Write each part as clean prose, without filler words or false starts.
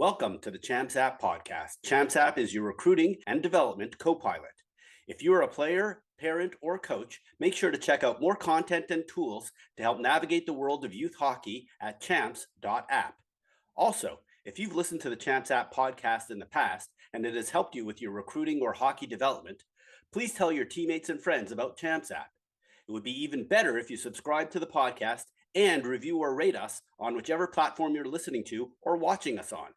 Welcome to the Champs App podcast. Champs App is your recruiting and development co-pilot. If you are a player, parent, or coach, make sure to check out more content and tools to help navigate the world of youth hockey at champs.app. Also, if you've listened to the Champs App podcast in the past and it has helped you with your recruiting or hockey development, please tell your teammates and friends about Champs App. It would be even better if you subscribe to the podcast and review or rate us on whichever platform you're listening to or watching us on.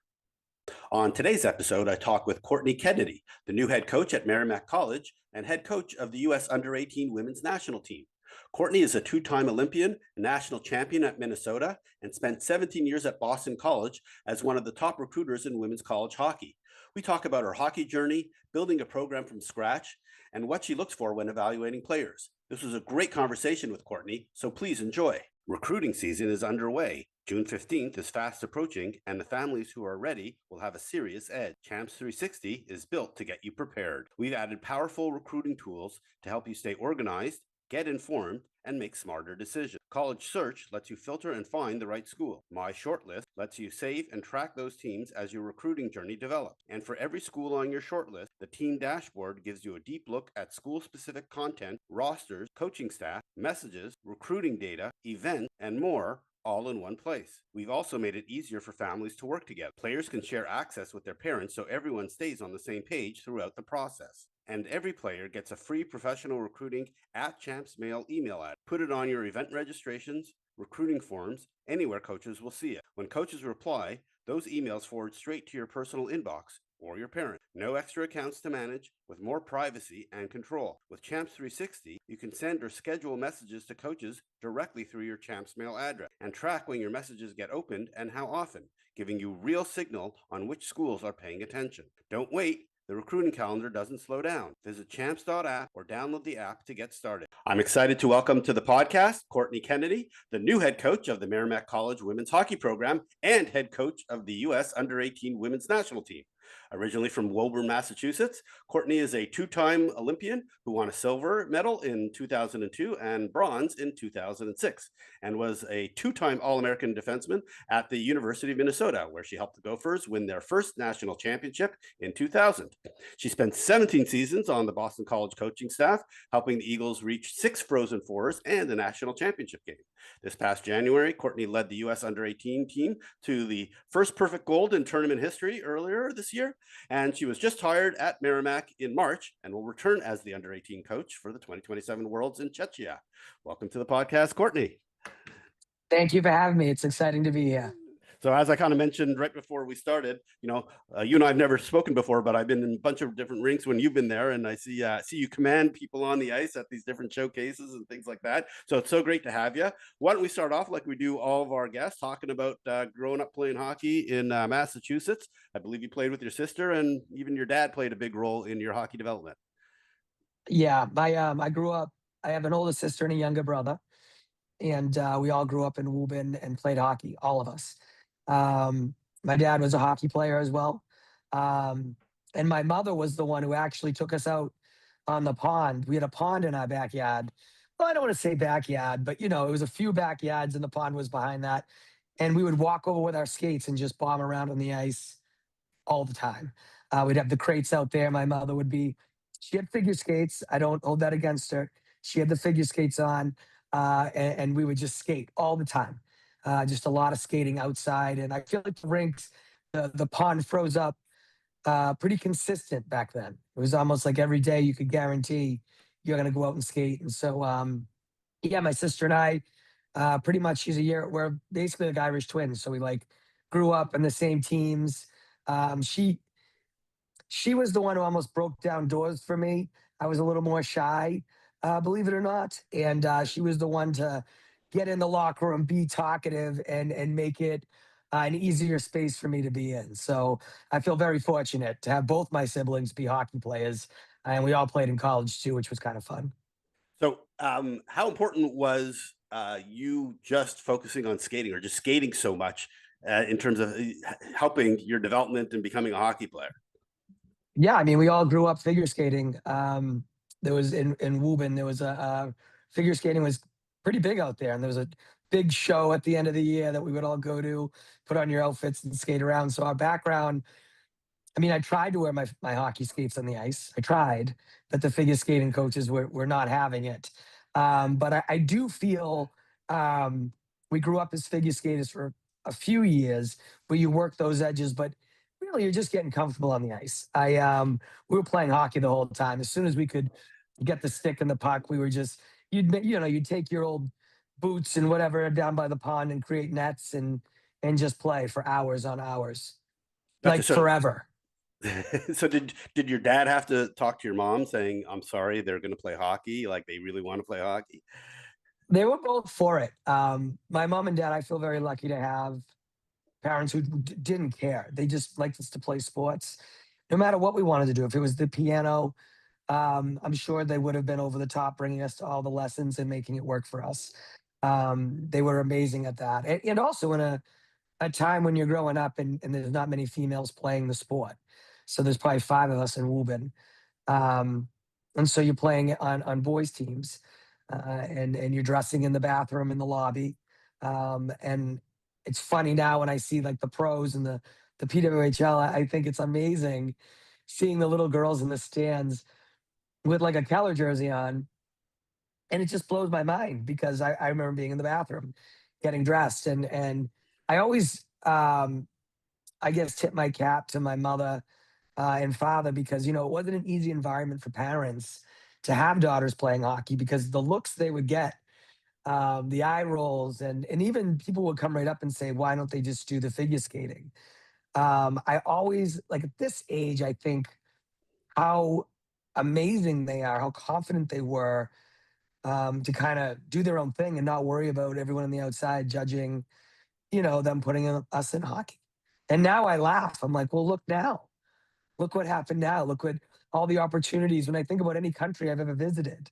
On today's episode, I talk with Courtney Kennedy, the new head coach at Merrimack College and head coach of the U.S. Under-18 women's national team. Courtney is a two-time Olympian, national champion at Minnesota, and spent 17 years at Boston College as one of the top recruiters in women's college hockey. We talk about her hockey journey, building a program from scratch, and what she looks for when evaluating players. This was a great conversation with Courtney, so please enjoy. Recruiting season is underway. June 15th is fast approaching, and the families who are ready will have a serious edge. Champs 360 is built to get you prepared. We've added powerful recruiting tools to help you stay organized, get informed, and make smarter decisions. College Search lets you filter and find the right school. My Shortlist lets you save and track those teams as your recruiting journey develops. And for every school on your shortlist, the team dashboard gives you a deep look at school-specific content, rosters, coaching staff, messages, recruiting data, events, and more, all in one place. We've also made it easier for families to work together. Players can share access with their parents so everyone stays on the same page throughout the process. And every player gets a free professional recruiting at Champs Mail email ad. Put it on your event registrations, recruiting forms, anywhere coaches will see it. When coaches reply, those emails forward straight to your personal inbox or your parent. No extra accounts to manage, with more privacy and control. With Champs 360, you can send or schedule messages to coaches directly through your Champs Mail address and track when your messages get opened and how often, giving you real signal on which schools are paying attention. Don't wait. The recruiting calendar doesn't slow down. Visit champs.app or download the app to get started. I'm excited to welcome to the podcast Courtney Kennedy, the new head coach of the Merrimack College women's hockey program and head coach of the U.S. Under-18 women's national team. Originally from Woburn, Massachusetts, Courtney is a two-time Olympian who won a silver medal in 2002 and bronze in 2006, and was a two-time All-American defenseman at the University of Minnesota, where she helped the Gophers win their first national championship in 2000. She spent 17 seasons on the Boston College coaching staff, helping the Eagles reach 6 Frozen Fours and the national championship game. This past January, Courtney led the U.S. Under-18 team to the first perfect gold in tournament history earlier this year, and she was just hired at Merrimack in March and will return as the Under-18 coach for the 2027 Worlds in Czechia. Welcome to the podcast, Courtney. Thank you for having me. It's exciting to be here. So as I kind of mentioned right before we started, you and I've never spoken before, but I've been in a bunch of different rinks when you've been there, and I see you command people on the ice at these different showcases and things like that. So it's so great to have you. Why don't we start off like we do all of our guests, talking about growing up playing hockey in Massachusetts. I believe you played with your sister, and even your dad played a big role in your hockey development. Yeah, I grew up. I have an older sister and a younger brother, and we all grew up in Woburn and played hockey, all of us. My dad was a hockey player as well. And my mother was the one who actually took us out on the pond. We had a pond in our backyard. Well, I don't want to say backyard, but it was a few backyards and the pond was behind that. And we would walk over with our skates and just bomb around on the ice all the time. We'd have the crates out there. She had figure skates. I don't hold that against her. She had the figure skates on, and we would just skate all the time. Just a lot of skating outside. And I feel like the rinks, the pond froze up pretty consistent back then. It was almost like every day you could guarantee you're going to go out and skate. And so, my sister and I, pretty much we're basically like Irish twins. So we grew up in the same teams. She was the one who almost broke down doors for me. I was a little more shy, believe it or not. And she was the one to get in the locker room, be talkative, and make it an easier space for me to be in. So I feel very fortunate to have both my siblings be hockey players, and we all played in college too, which was kind of fun. So how important was you just focusing on skating or just skating so much in terms of helping your development and becoming a hockey player? Yeah, I mean, we all grew up figure skating. There was in Woburn, there was figure skating was pretty big out there, and there big show at the end of the year that we would all go to, put on your outfits and skate around. So our background, I mean, I tried to wear my hockey skates on the ice. I tried, but the figure skating coaches were not having it. But I do feel we grew up as figure skaters for a few years where you work those edges, but really you're just getting comfortable on the ice. We were playing hockey the whole time. As soon as we could get the stick and the puck, we were just you'd take your old boots and whatever down by the pond and create nets and just play for hours on hours, Gotcha. like So, forever. so did your dad have to talk to your mom saying, "I'm sorry, they're going to play hockey. Like they really want to play hockey"? They were both for it. My mom and dad, I feel very lucky to have parents who didn't care. They just liked us to play sports, no matter what we wanted to do. If it was the piano, I'm sure they would have been over the top, bringing us to all the lessons and making it work for us. They were amazing at that, and also in a time when you're growing up and there's not many females playing the sport. So there's probably five of us in Woburn. Um, and so you're playing on boys teams, and you're dressing in the bathroom in the lobby. And it's funny now when I see like the pros and the PWHL, I think it's amazing seeing the little girls in the stands with like a Keller jersey on, and it just blows my mind because I remember being in the bathroom getting dressed, and I always I guess tip my cap to my mother and father, because it wasn't an easy environment for parents to have daughters playing hockey, because the looks they would get, the eye rolls, and even people would come right up and say, why don't they just do the figure skating? I always, like, at this age, I think how amazing they are, how confident they were, to kind of do their own thing and not worry about everyone on the outside judging, them putting us in hockey. And now I laugh. I'm like, well, look now. Look what happened now. Look what all the opportunities. When I think about any country I've ever visited,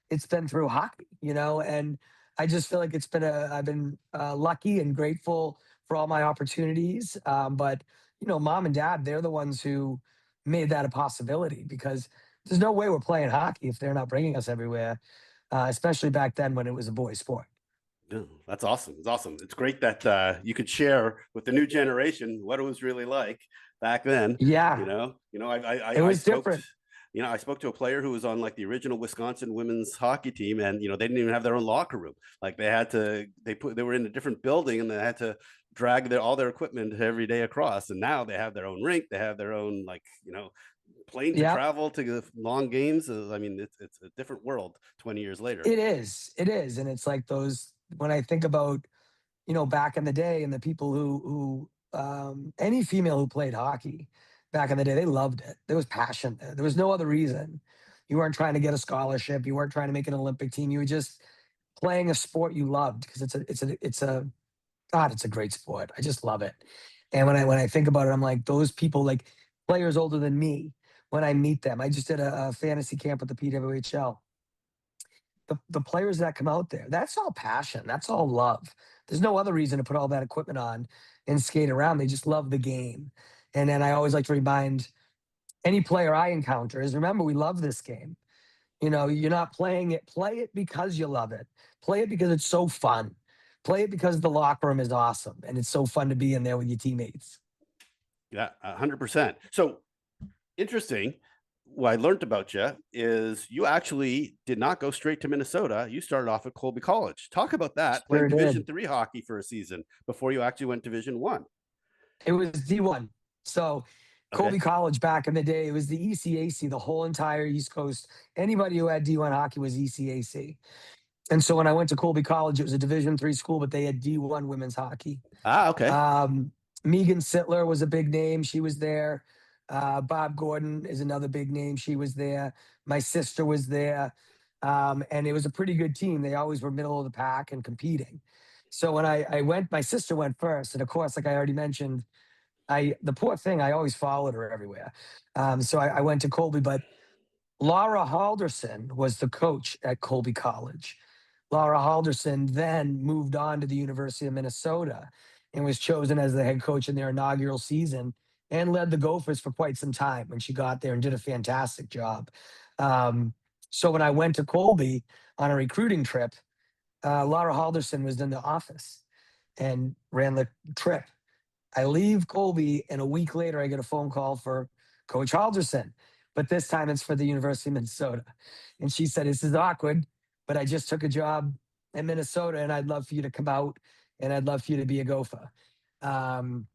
it's been through hockey, and I just feel like I've been lucky and grateful for all my opportunities. But, mom and dad, they're the ones who made that a possibility, because there's no way we're playing hockey if they're not bringing us everywhere, especially back then when it was a boys' sport. No, that's awesome. It's awesome. It's great that you could share with the new generation what it was really like back then. Yeah, it I was spoke. different. I spoke to a player who was on like the original Wisconsin women's hockey team, and they didn't even have their own locker room. Like they were in a different building, and they had to drag all their equipment every day across. And now they have their own rink. They have their own plane to Yep. travel to the long games. I mean, it's a different world 20 years later. It is. It is. And it's like those, when I think about, back in the day, and the people who any female who played hockey back in the day, they loved it. There was passion there. There was no other reason. You weren't trying to get a scholarship. You weren't trying to make an Olympic team. You were just playing a sport you loved, because God, it's a great sport. I just love it. And when I think about it, I'm like, those people, like players older than me, when I meet them, I just did a fantasy camp with the PWHL. The players that come out there, that's all passion. That's all love. There's no other reason to put all that equipment on and skate around. They just love the game. And then I always like to remind any player I encounter is, remember, we love this game. You're not playing it. Play it because you love it. Play it because it's so fun. Play it because the locker room is awesome and it's so fun to be in there with your teammates. Yeah, 100%. So interesting. What I learned about you is you actually did not go straight to Minnesota. You started off at Colby College. Talk about that, playing Sure Division did. three hockey for a season before you actually went Division one. It was D1. So Okay. Colby College back in the day, it was the ECAC, the whole entire East Coast. Anybody who had D1 hockey was ECAC. And so when I went to Colby College, it was a Division 3 school, but they had D1 women's hockey. Ah, okay. Megan Sittler was a big name. She was there. Bob Gordon is another big name. She was there. My sister was there. And it was a pretty good team. They always were middle of the pack and competing. So when I went, my sister went first. And of course, like I already mentioned, the poor thing, I always followed her everywhere. So I went to Colby, but Laura Halderson was the coach at Colby College. Laura Halderson then moved on to the University of Minnesota and was chosen as the head coach in their inaugural season, and led the Gophers for quite some time when she got there, and did a fantastic job. Um, so when I went to Colby on a recruiting trip, Laura Halderson was in the office and ran the trip. I leave Colby, and a week later, I get a phone call for Coach Halderson, but this time it's for the University of Minnesota. And she said, "This is awkward, but I just took a job in Minnesota, and I'd love for you to come out, and I'd love for you to be a Gopher." Um,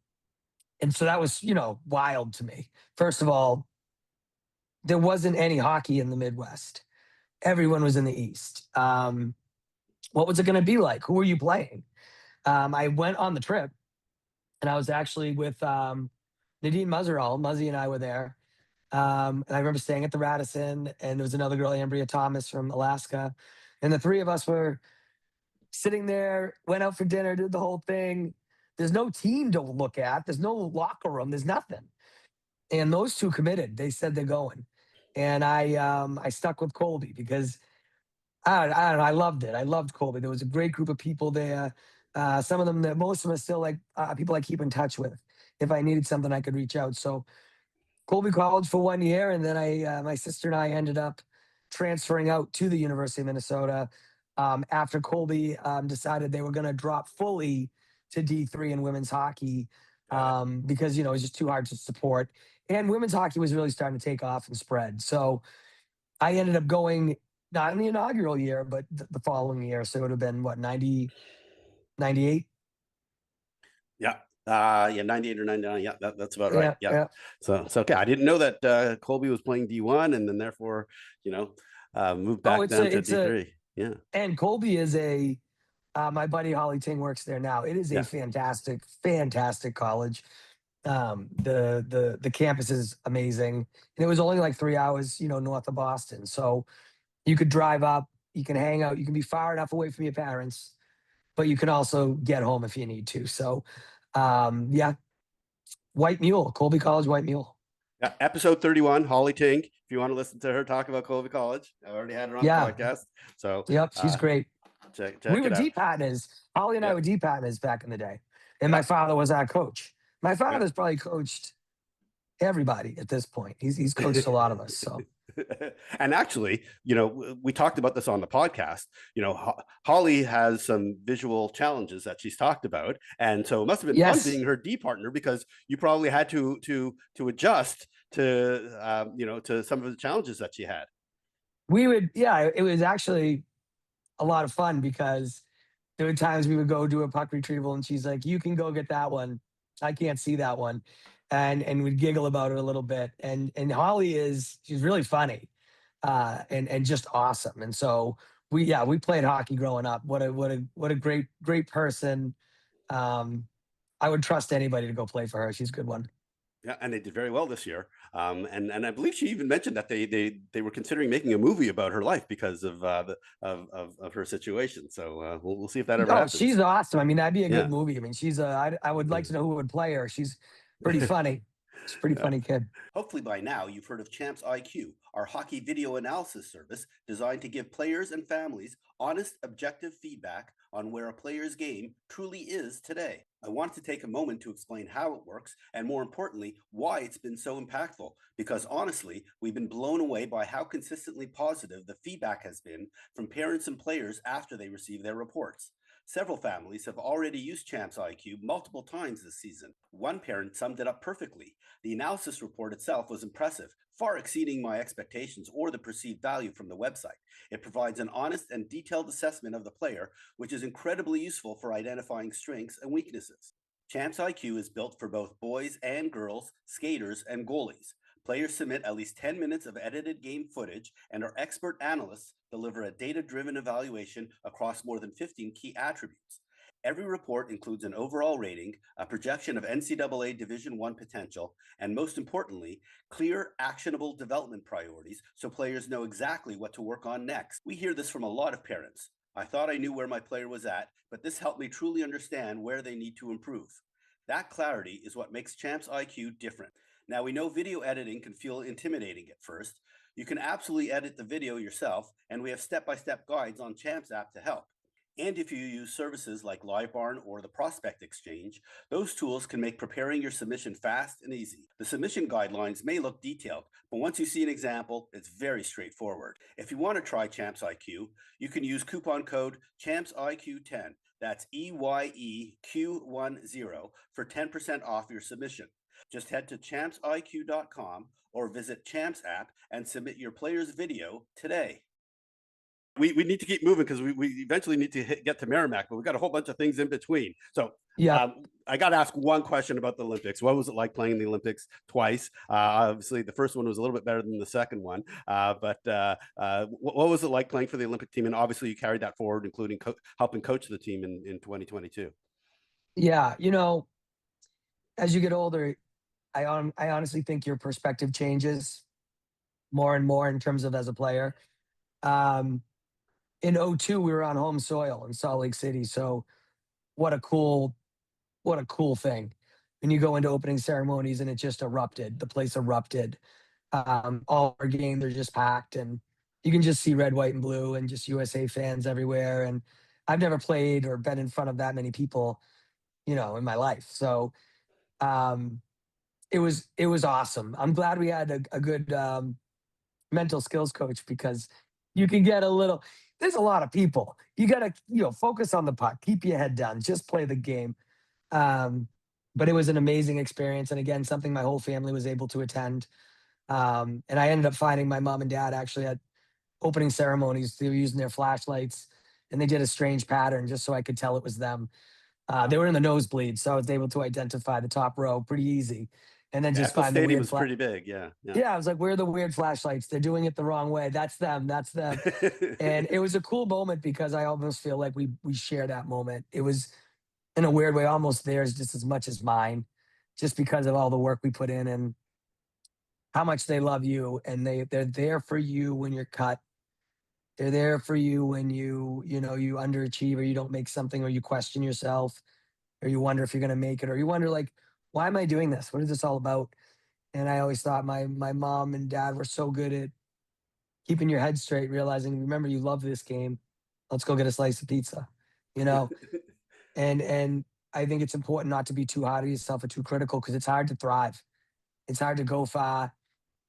and so that was, wild to me. First of all, there wasn't any hockey in the Midwest. Everyone was in the East. What was it going to be like? Who were you playing? I went on the trip, and I was actually with Nadine Muzzerall. Muzzy and I were there. And I remember staying at the Radisson, and there was another girl, Ambria Thomas from Alaska. And the three of us were sitting there, went out for dinner, did the whole thing. There's no team to look at, there's no locker room, there's nothing. And those two committed. They said they're going. And I stuck with Colby because I don't know, I loved it. I loved Colby. There was a great group of people there. Some of them, that most of them are still like people I keep in touch with. If I needed something, I could reach out. So Colby College for 1 year, and then my sister and I ended up transferring out to the University of Minnesota after Colby decided they were going to drop fully to D3 in women's hockey because it was just too hard to support, and women's hockey was really starting to take off and spread. So I ended up going not in the inaugural year, but the following year. So it would have been what, 90, 98? Yeah. Yeah, 98 or 99. Yeah, that's about right. Yeah, Yeah. yeah. So okay. I didn't know that Colby was playing D1 and then therefore, moved Oh, back down to D3. Yeah. And Colby is my buddy Holly Ting works there now. It is a Yeah. fantastic, fantastic college. The campus is amazing, and it was only like 3 hours, north of Boston. So you could drive up, you can hang out, you can be far enough away from your parents, but you can also get home if you need to. So, yeah, White Mule, Colby College, White Mule. Yeah. Episode 31, Holly Ting. If you want to listen to her talk about Colby College, I already had her on Yeah. the podcast. So Yep, she's great. check We were it out. D partners. Holly and I Yeah. were D partners back in the day, and Yeah. my father was our coach. My father's probably coached everybody at this point. He's coached a lot of us. So. And actually, we talked about this on the podcast. Holly has some visual challenges that she's talked about, and so it must have been fun being her D partner because you probably had to adjust to to some of the challenges that she had. It was actually a lot of fun because there were times we would go do a puck retrieval, and she's like, "You can go get that one. I can't see that one." And we'd giggle about it a little bit. And Holly she's really funny, and just awesome. And so we played hockey growing up. What a great person. I would trust anybody to go play for her. She's a good one. Yeah, and they did very well this year. And I believe she even mentioned that they were considering making a movie about her life because of her situation. So we'll see if that ever happens. She's awesome. I mean, that'd be a good movie. I mean, I would like to know who would play her. She's pretty funny. She's a pretty funny kid. Hopefully by now you've heard of Champs IQ, our hockey video analysis service designed to give players and families honest, objective feedback on where a player's game truly is today. I want to take a moment to explain how it works and, more importantly, why it's been so impactful, because honestly, we've been blown away by how consistently positive the feedback has been from parents and players after they receive their reports. Several families have already used Champs IQ multiple times this season. One parent summed it up perfectly. The analysis report itself was impressive, far exceeding my expectations or the perceived value from the website. It provides an honest and detailed assessment of the player, which is incredibly useful for identifying strengths and weaknesses. Champs IQ is built for both boys and girls, skaters, and goalies. Players submit at least 10 minutes of edited game footage, and our expert analysts deliver a data-driven evaluation across more than 15 key attributes. Every report includes an overall rating, a projection of NCAA Division I potential, and most importantly, clear, actionable development priorities so players know exactly what to work on next. We hear this from a lot of parents. I thought I knew where my player was at, but this helped me truly understand where they need to improve. That clarity is what makes Champs IQ different. Now, we know video editing can feel intimidating at first. You can absolutely edit the video yourself, and we have step-by-step guides on Champs app to help. And if you use services like LiveBarn or the Prospect Exchange, those tools can make preparing your submission fast and easy. The submission guidelines may look detailed, but once you see an example, it's very straightforward. If you want to try Champs IQ, you can use coupon code ChampsIQ10. That's EYEQ10 for 10% off your submission. Just head to champsiq.com or visit Champs app and submit your player's video today. We need to keep moving because we eventually need to get to Merrimack, but we've got a whole bunch of things in between. So Yeah. I got to ask one question about the Olympics. What was it like playing the Olympics twice? Obviously, the first one was a little bit better than the second one. But what was it like playing for the Olympic team? And obviously, you carried that forward, including helping coach the team in 2022. Yeah. As you get older, I honestly think your perspective changes more and more in terms of as a player. In '02, we were on home soil in Salt Lake City. So what a cool thing. When you go into opening ceremonies and it just erupted, the place erupted. All our games are just packed and you can just see red, white, and blue and just USA fans everywhere. And I've never played or been in front of that many people, in my life. So um, it was awesome. I'm glad we had a good mental skills coach because you can get there's a lot of people. You got to, focus on the puck, keep your head down, just play the game. Um, but it was an amazing experience. And again, something my whole family was able to attend. And I ended up finding my mom and dad actually at opening ceremonies. They were using their flashlights and they did a strange pattern just so I could tell it was them. They were in the nosebleed, so I was able to identify the top row pretty easy. And then just Echo find the Stadium weird was pretty big. Yeah. yeah, I was like, where are the weird flashlights? They're doing it the wrong way. That's them. That's them. And it was a cool moment because I almost feel like we share that moment. It was in a weird way almost theirs just as much as mine, just because of all the work we put in and how much they love you. And they're there for you when you're cut. They're there for you when you underachieve or you don't make something or you question yourself or you wonder if you're gonna make it, or you wonder like, why am I doing this? What is this all about? And I always thought my mom and dad were so good at keeping your head straight, realizing, remember, you love this game. Let's go get a slice of pizza, you know? And I think it's important not to be too hard on yourself or too critical because it's hard to thrive. It's hard to go far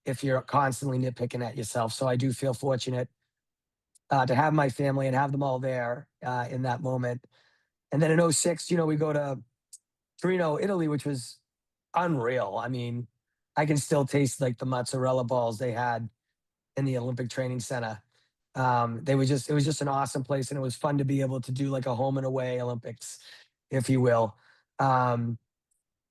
if you're constantly nitpicking at yourself. So I do feel fortunate to have my family and have them all there in that moment. And then in '06, we go to Torino, Italy, which was unreal. I mean, I can still taste like the mozzarella balls they had in the Olympic Training Center. It was just an awesome place, and it was fun to be able to do like a home and away Olympics, if you will. Um,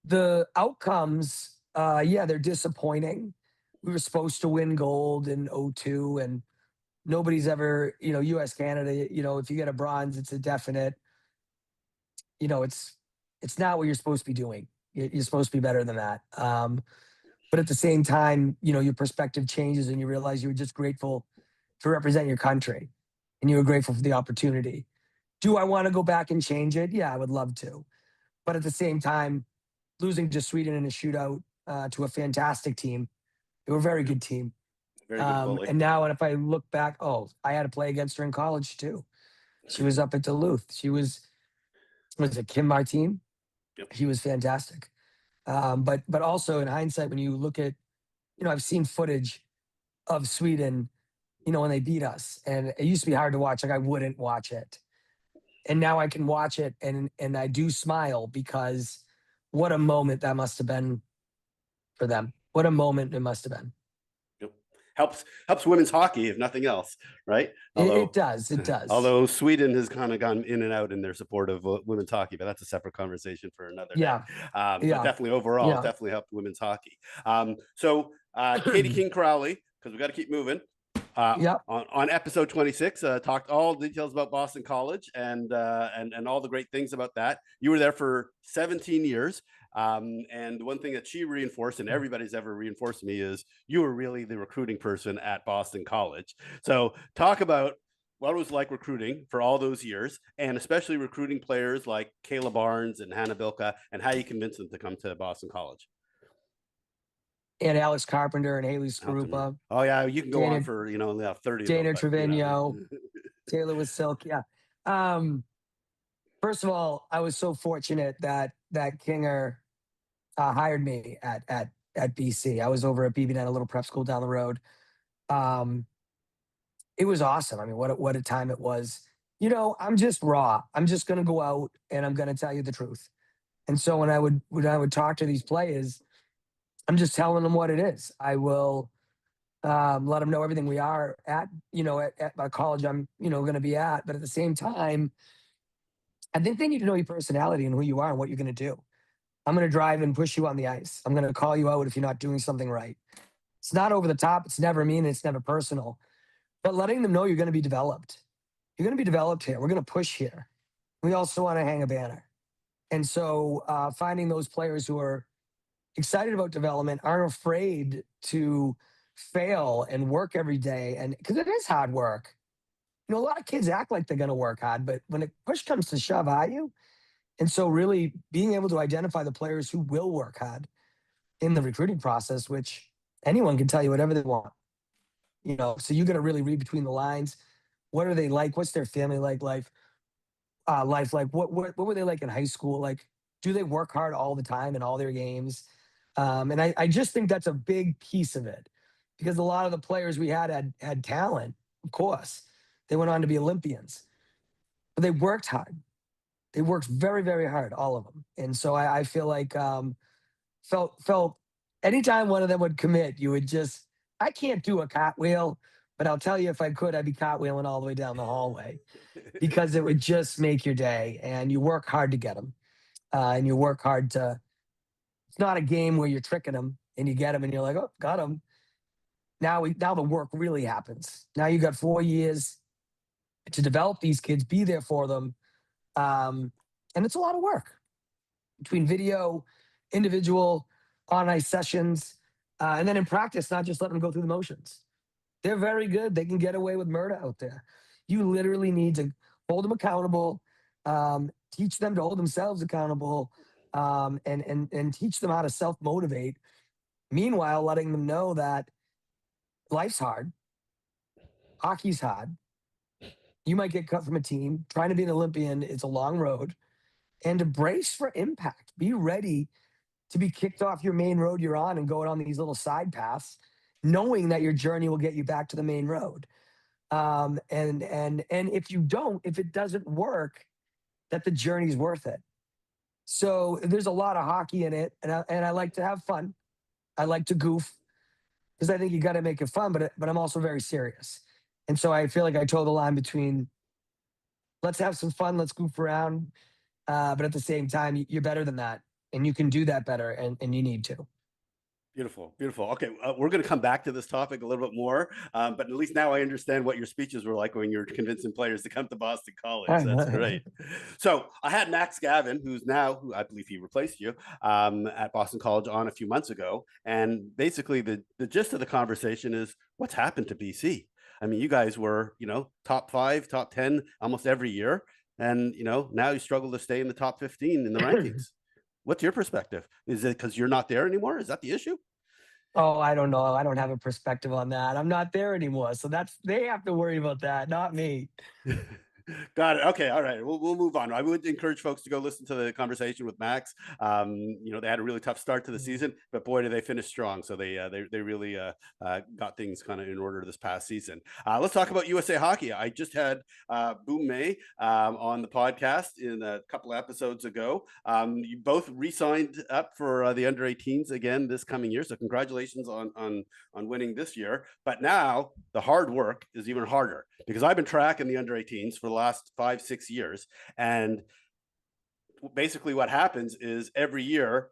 the outcomes, yeah, they're disappointing. We were supposed to win gold in '02, and nobody's ever, U.S. Canada. If you get a bronze, it's a definite. It's not what you're supposed to be doing. You're supposed to be better than that. But at the same time, your perspective changes and you realize you were just grateful to represent your country and you were grateful for the opportunity. Do I want to go back and change it? Yeah, I would love to. But at the same time, losing to Sweden in a shootout to a fantastic team, they were a very good team. Very good goalie. And now, and if I look back, I had to play against her in college too. She was up at Duluth. Was it Kim Martine? Yep. He was fantastic. But also in hindsight, when you look at, I've seen footage of Sweden, when they beat us, and it used to be hard to watch. Like I wouldn't watch it, and now I can watch it, and I do smile because what a moment that must have been for them. What a moment it must have been. Yep. Helps women's hockey, if nothing else, right? It does. Although Sweden has kind of gone in and out in their support of women's hockey, but that's a separate conversation for another day. But definitely overall, it definitely helped women's hockey. So Katie King Crowley, because we got to keep moving. On episode 26, talked all details about Boston College and all the great things about that. You were there for 17 years. And one thing that she reinforced, and everybody's ever reinforced to me, is you were really the recruiting person at Boston College. So talk about what it was like recruiting for all those years, and especially recruiting players like Kayla Barnes and Hannah Bilka, and how you convinced them to come to Boston College. And Alex Carpenter and Haley Skarupa. Oh yeah, you can go on for 30. Dana of them, Trevino, Taylor was Silk. Yeah. First of all, I was so fortunate that Kinger hired me at BC. I was over at BB9, a little prep school down the road. Um, it was awesome. I mean, what a time it was. I'm just raw. I'm just going to go out and I'm going to tell you the truth. And so when I would talk to these players, I'm just telling them what it is. I will let them know everything we are at my college. I'm going to be at, but at the same time, I think they need to know your personality and who you are and what you're going to do. I'm going to drive and push you on the ice. I'm going to call you out if you're not doing something right. It's not over the top. It's never mean. It's never personal. But letting them know you're going to be developed. You're going to be developed here. We're going to push here. We also want to hang a banner. And so finding those players who are excited about development, aren't afraid to fail and work every day. And because it is hard work. A lot of kids act like they're going to work hard, but when it push comes to shove, are you? And so really being able to identify the players who will work hard in the recruiting process, which anyone can tell you whatever they want. So you got to really read between the lines. What are they like? What's their family like? Life like? What were they like in high school? Like, do they work hard all the time in all their games? And I just think that's a big piece of it, because a lot of the players we had talent, of course. They went on to be Olympians, but they worked hard. They worked very, very hard, all of them. And so I feel like felt anytime one of them would commit, you would just, I can't do a cartwheel, but I'll tell you, if I could, I'd be cartwheeling all the way down the hallway, because it would just make your day. And you work hard to get them, and you work hard to. It's not a game where you're tricking them and you get them and you're like, oh, got them. Now the work really happens. Now you got 4 years to develop these kids, be there for them, and it's a lot of work between video, individual, on ice sessions, and then in practice, not just letting them go through the motions. They're very good. They can get away with murder out there. You literally need to hold them accountable, teach them to hold themselves accountable, and teach them how to self motivate. Meanwhile, letting them know that life's hard, hockey's hard. You might get cut from a team. Trying to be an Olympian, it's a long road. And to brace for impact. Be ready to be kicked off your main road you're on and going on these little side paths, knowing that your journey will get you back to the main road. And if if it doesn't work, that the journey's worth it. So there's a lot of hockey in it, and I like to have fun. I like to goof, because I think you got to make it fun, but I'm also very serious. And so I feel like I toe the line between, let's have some fun, let's goof around, but at the same time, you're better than that, and you can do that better, and you need to. Beautiful, beautiful. Okay, we're going to come back to this topic a little bit more, but at least now I understand what your speeches were like when you're convincing players to come to Boston College. That's great. So I had Max Gavin, who I believe he replaced you at Boston College, on a few months ago, and basically the gist of the conversation is what's happened to BC. I mean, you guys were top 5, top 10 almost every year, and now you struggle to stay in the top 15 in the rankings. What's your perspective? Is it because you're not there anymore? Is that the issue? Oh, I don't know. I don't have a perspective on that. I'm not there anymore. So they have to worry about that, not me. Got it. Okay. All right. We'll move on. I would encourage folks to go listen to the conversation with Max. They had a really tough start to the season, but boy, did they finish strong. So they really got things kind of in order this past season. Let's talk about USA Hockey. I just had Boom May on the podcast in a couple of episodes ago. You both re-signed up for the under 18s again this coming year. So congratulations on winning this year. But now the hard work is even harder, because I've been tracking the under 18s for the last 5-6 years, and basically what happens is every year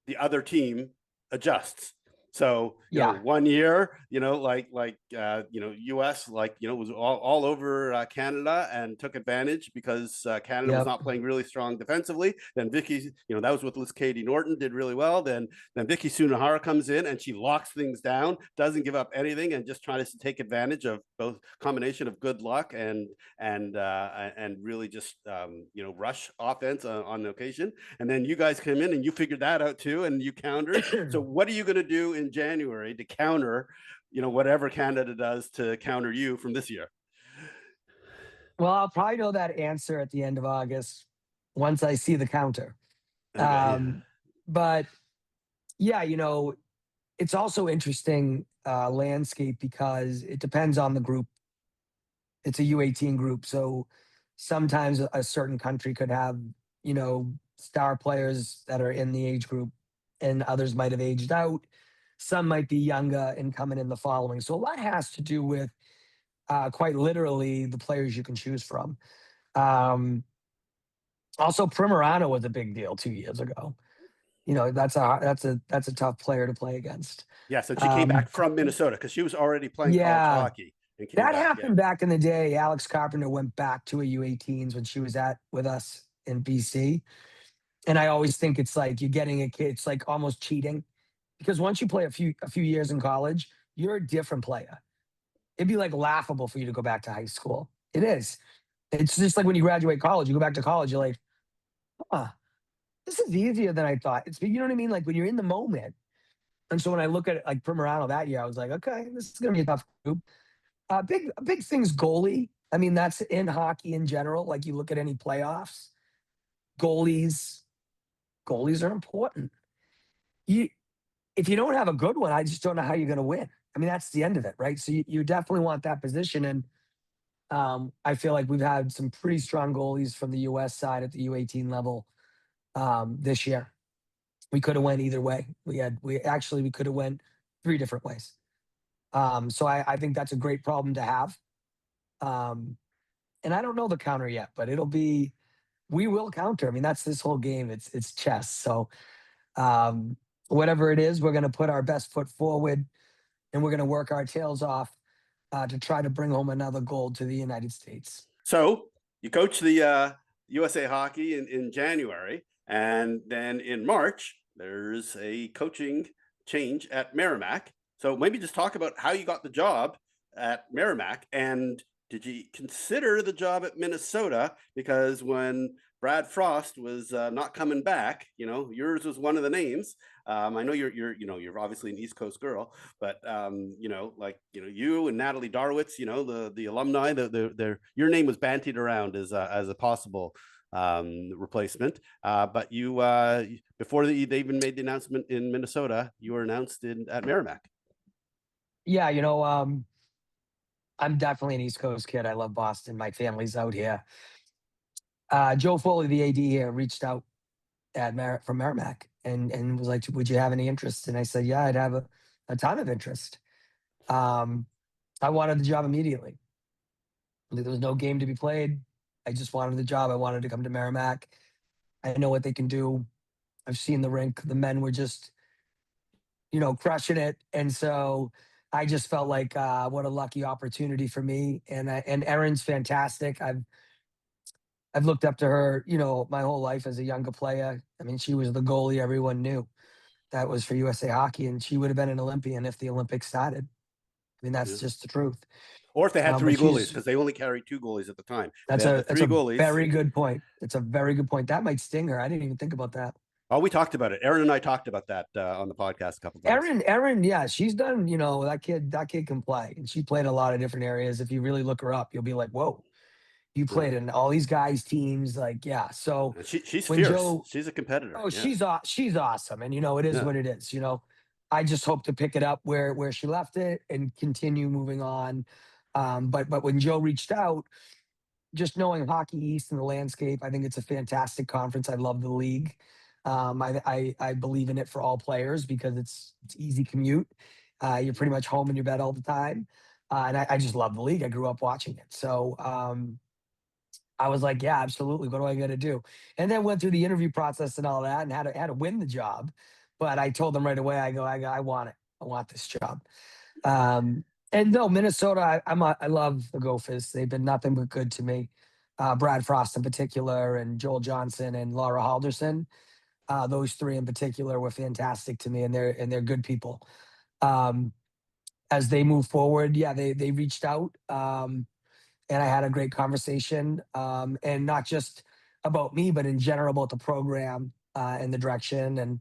the other team adjusts. So Yeah. 1 year, US, was all over Canada and took advantage because Canada was not playing really strong defensively. Then Vicky, that was with Liz Katie Norton, did really well. Then Vicky Sunahara comes in and she locks things down, doesn't give up anything, and just tries to take advantage of both combination of good luck and really just rush offense on occasion. And then you guys came in and you figured that out too, and you countered. So what are you going to do in January to counter, whatever Canada does to counter you from this year? Well, I'll probably know that answer at the end of August once I see the counter. Okay, yeah. But yeah, it's also interesting landscape because it depends on the group. It's a U18 group, so sometimes a certain country could have star players that are in the age group, and others might have aged out. Some might be younger and coming in the following. So a lot has to do with quite literally the players you can choose from. Um, Also, Primerano was a big deal 2 years ago. That's a tough player to play against. Yes, and she came back Um, from Minnesota because she was already playing college yeah, hockey and came that back. Yeah. happened back in the day. Alex Carpenter went back to a U18s when she was at with us in BC. And I always think it's like you're getting a kid, it's like almost cheating. Because once you play a few years in college, you're a different player. It'd be like laughable for you to go back to high school. It is. It's just like when you graduate college, you go back to college, you're like, huh, this is easier than I thought. It's you know what I mean? Like when you're in the moment. And so when I look at like Primerano that year, I was like, okay, this is gonna be a tough group. Big things goalie. I mean, that's in hockey in general. Like you look at any playoffs, goalies, goalies are important. You If you don't have a good one, I just don't know how you're gonna win. I mean, that's the end of it, right? So you definitely want that position. And I feel like we've had some pretty strong goalies from the US side at the U18 level this year. We could have went either way. We could have went three different ways. So I think that's a great problem to have. Um, and I don't know the counter yet, but we will counter. I mean, that's this whole game. It's chess. So um, whatever it is, we're going to put our best foot forward, and we're going to work our tails off to try to bring home another gold to the United States. So you coach the USA Hockey in January, and then in March there's a coaching change at Merrimack. So maybe just talk about how you got the job at Merrimack, and did you consider the job at Minnesota? Because when Brad Frost was not coming back, yours was one of the names. I know you're obviously an East Coast girl, but you and Natalie Darwitz, the alumni, your name was bantied around as a possible replacement. But you before they even made the announcement in Minnesota, you were announced at Merrimack. Yeah, I'm definitely an East Coast kid. I love Boston. My family's out here. Joe Foley, the AD here, reached out from Merrimack and was like, "Would you have any interest?" And I said, "Yeah, I'd have a ton of interest." Um, I wanted the job immediately. There was no game to be played. I just wanted the job. I wanted to come to Merrimack. I know what they can do. I've seen the rink. The men were just, crushing it. And so I just felt like what a lucky opportunity for me. And Erin's fantastic. I've looked up to her, my whole life as a younger player. I mean, she was the goalie everyone knew that was for USA Hockey, and she would have been an Olympian if the Olympics started. I mean, Yeah. that's just the truth. Or if they had three But goalies, because they only carried two goalies at the time. If they that's had the a that's three a goalies. very good point. It's a very good point. That might sting her. I didn't even think about that. Oh, we talked about it. Erin and I talked about that on the podcast a couple of times. Erin, yeah, she's done. That kid can play, and she played a lot of different areas. If you really look her up, you'll be like, whoa, you Yeah. played in all these guys' teams. Like, yeah. So And she's when fierce. Joe, She's a competitor. oh, Yeah. she's awesome, and it is Yeah. what it is. I just hope to pick it up where she left it and continue moving on. But when Joe reached out, just knowing Hockey East and the landscape, I think it's a fantastic conference. I love the league. I believe in it for all players because it's easy commute. You're pretty much home in your bed all the time, and I just love the league. I grew up watching it, so I was like, yeah, absolutely. What do I got to do? And then went through the interview process and all that, and had to win the job. But I told them right away, I want it. I want this job. Um, and no, Minnesota, I love the Gophers. They've been nothing but good to me. Brad Frost in particular, and Joel Johnson and Laura Halderson. Those three in particular were fantastic to me, and they're good people. Um, as they move forward, yeah, they reached out, and I had a great conversation, and not just about me, but in general about the program and the direction. And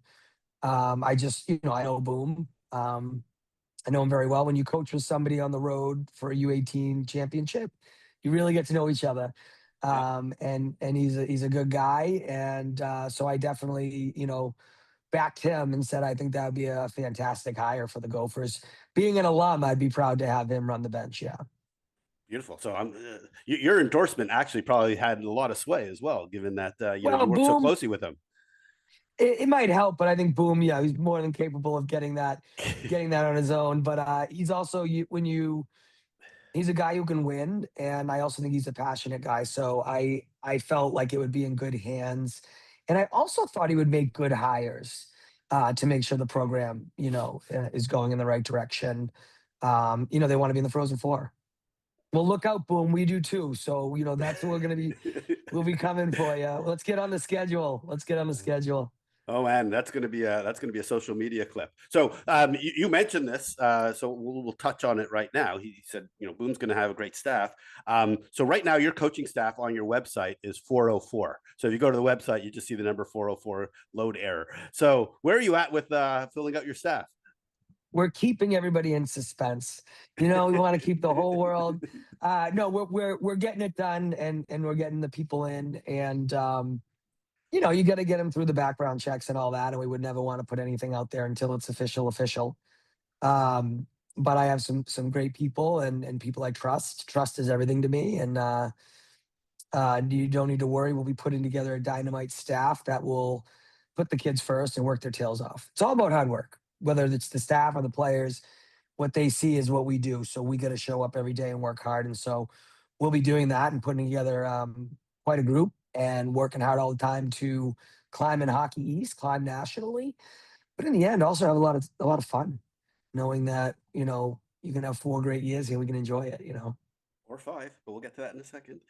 I just, I know Boom. I know him very well. When you coach with somebody on the road for a U18 championship, you really get to know each other. Yeah. And he's a good guy. And so I definitely, backed him and said I think that would be a fantastic hire for the Gophers. Being an alum, I'd be proud to have him run the bench. Yeah. Beautiful. So your endorsement actually probably had a lot of sway as well, given that Well, you work so Boom, closely with him. it might help, but I think Boom, yeah, he's more than capable of getting that on his own. But he's also he's a guy who can win, and I also think he's a passionate guy. So I felt like it would be in good hands, and I also thought he would make good hires to make sure the program, is going in the right direction. They want to be in the Frozen Four. Well, look out, Boom. We do too. So that's what we're gonna be. We'll be coming for you. Let's get on the schedule. Let's get on the schedule. Oh man, that's gonna be a social media clip. So you mentioned this, so we'll touch on it right now. He said, Boom's going to have a great staff. So right now, your coaching staff on your website is 404. So if you go to the website, you just see the number 404, load error. So where are you at with filling out your staff? We're keeping everybody in suspense. We want to keep the whole world. No, we're getting it done, and we're getting the people in, and you got to get them through the background checks and all that. And we would never want to put anything out there until it's official. But I have some great people and people I trust. Trust is everything to me, and you don't need to worry. We'll be putting together a dynamite staff that will put the kids first and work their tails off. It's all about hard work, whether it's the staff or the players. What they see is what we do. So we got to show up every day and work hard. And so we'll be doing that and putting together quite a group and working hard all the time to climb in Hockey East, climb nationally. But in the end, also have a lot of fun, knowing that you can have 4 great years here. We can enjoy it. Or five, but we'll get to that in a second.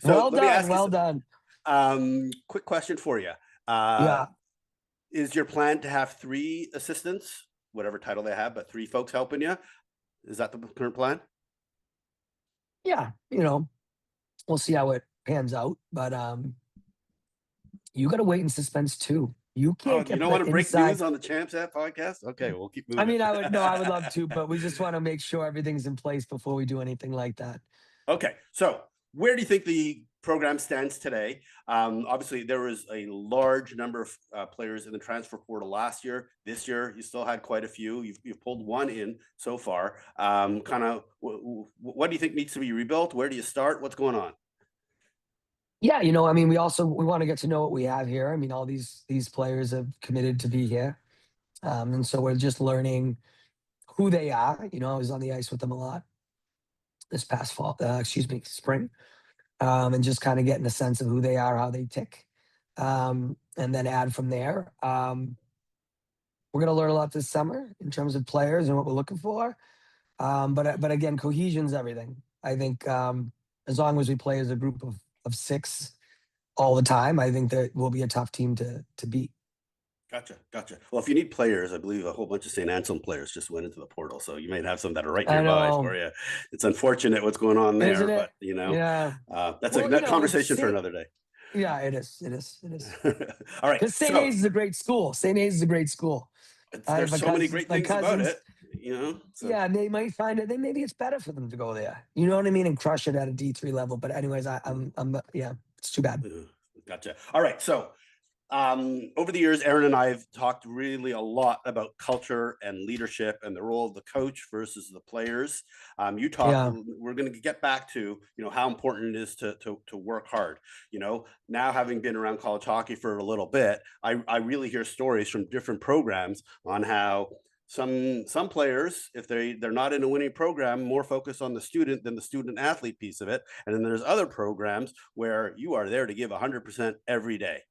So Well let me done, ask you well done. quick question for you. Uh, Yeah, is your plan to have 3 assistants, whatever title they have, but 3 folks helping you? Is that the current plan? yeah. We'll see how it pans out. But you got to wait in suspense too. You Oh, can't you get don't want the to break inside. news on the Champs App podcast? Okay, we'll keep I moving. mean, I would love to, but we just want to make sure everything's in place before we do anything like that. Okay, so where do you think the program stands today? Obviously, there was a large number of players in the transfer portal last year. This year, you still had quite a few. You've pulled one in so far. What do you think needs to be rebuilt? Where do you start? What's going on? Yeah, I mean, we want to get to know what we have here. I mean, all these players have committed to be here, and so we're just learning who they are. I was on the ice with them a lot this past fall. Excuse me, spring, and just kind of getting a sense of who they are, how they tick, and then add from there. We're going to learn a lot this summer in terms of players and what we're looking for. But again, cohesion's everything. I think as long as we play as a group of 6 all the time, I think that we'll be a tough team to beat. Gotcha. Well, if you need players, I believe a whole bunch of St. Anselm players just went into the portal, so you might have some that are right I nearby for know, you. It's unfortunate what's going on isn't there, it? but Yeah. that's Well, a it's conversation for St. another day. Yeah, it is. It is. It is. All right, Because St. so A's is a great school. St. A's is a great school. I have there's my so many cousins. great My things about cousins. it. So Yeah, they might find it. Then maybe it's better for them to go there. You know what I mean, and crush it at a D3 level. But anyways, yeah, it's too bad. gotcha. All right, so over the years, Aaron and I have talked really a lot about culture and leadership and the role of the coach versus the players. You talked. Yeah, We're going to get back to how important it is to work hard. Now having been around college hockey for a little bit, I really hear stories from different programs on how some players, if they're not in a winning program, more focused on the student than the student athlete piece of it, and then there's other programs where you are there to give 100% every day.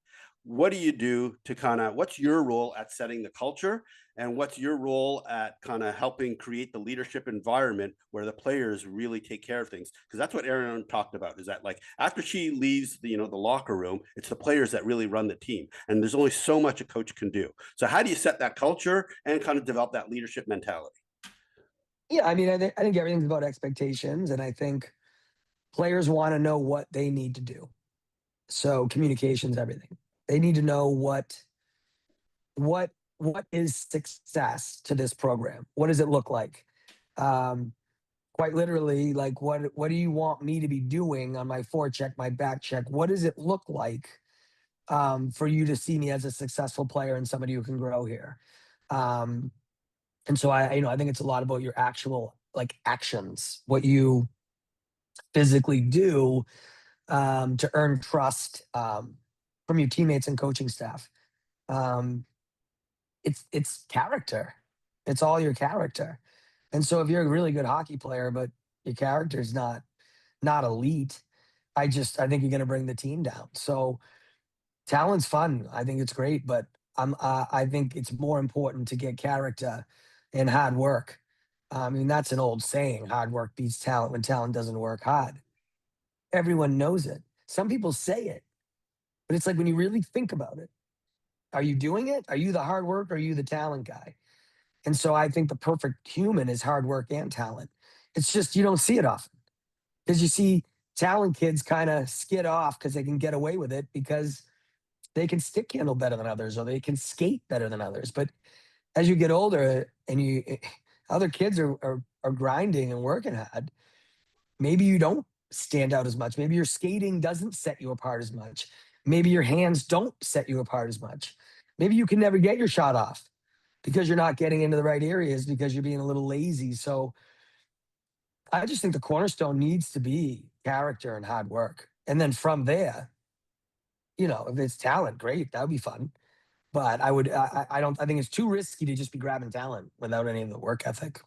What do you do to what's your role at setting the culture, and what's your role at kind of helping create the leadership environment where the players really take care of things? Because that's what Erin talked about, is that like after she leaves the locker room, it's the players that really run the team, and there's only so much a coach can do. So how do you set that culture and kind of develop that leadership mentality? yeah. I mean, I think everything's about expectations, and I think players want to know what they need to do. So communication's everything. They need to know what is success to this program. What does it look like? Um, quite literally, like, what do you want me to be doing on my forecheck, my back check? What does it look like for you to see me as a successful player and somebody who can grow here? Um, and so I think it's a lot about your actual like actions, what you physically do to earn trust from your teammates and coaching staff. Um, it's character. It's all your character. And so if you're a really good hockey player, but your character is not elite, I think you're going to bring the team down. So talent's fun. I think it's great, but I think it's more important to get character and hard work. I mean, that's an old saying: hard work beats talent when talent doesn't work hard. Everyone knows it. Some people say it, but it's like when you really think about it, are you doing it? Are you the hard work? Or are you the talent guy? And so I think the perfect human is hard work and talent. It's just you don't see it often because you see talent kids kind of skid off because they can get away with it because they can stick handle better than others or they can skate better than others. But as you get older and other kids are grinding and working hard, maybe you don't stand out as much. Maybe your skating doesn't set you apart as much. Maybe your hands don't set you apart as much. Maybe you can never get your shot off because you're not getting into the right areas because you're being a little lazy. So I just think the cornerstone needs to be character and hard work. And then from there, if it's talent, great, that would be fun. But I don't, I think it's too risky to just be grabbing talent without any of the work ethic.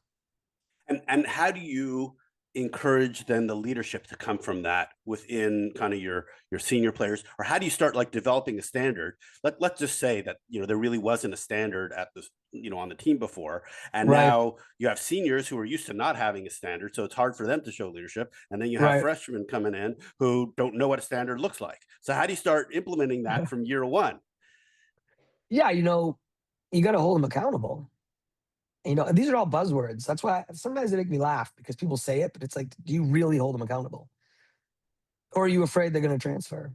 And how do you encourage then the leadership to come from that within kind of your senior players, or how do you start like developing a standard? Let's just say that there really wasn't a standard at this on the team before, and Right, now you have seniors who are used to not having a standard, so it's hard for them to show leadership, and then you have right. freshmen coming in who don't know what a standard looks like. So how do you start implementing that from year one? Yeah, you got to hold them accountable. These are all buzzwords. That's why sometimes they make me laugh because people say it, but it's like, do you really hold them accountable? Or are you afraid they're going to transfer?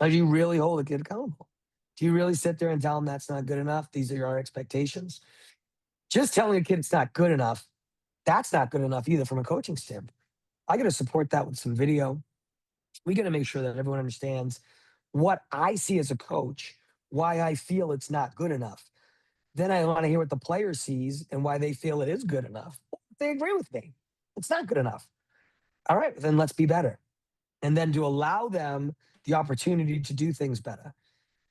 Like, do you really hold a kid accountable? Do you really sit there and tell them that's not good enough? These are your expectations. Just telling a kid it's not good enough, that's not good enough either from a coaching standpoint. I got to support that with some video. We got to make sure that everyone understands what I see as a coach, why I feel it's not good enough. Then I want to hear what the player sees and why they feel it is good enough. They agree with me. It's not good enough. All right, then let's be better. And then to allow them the opportunity to do things better.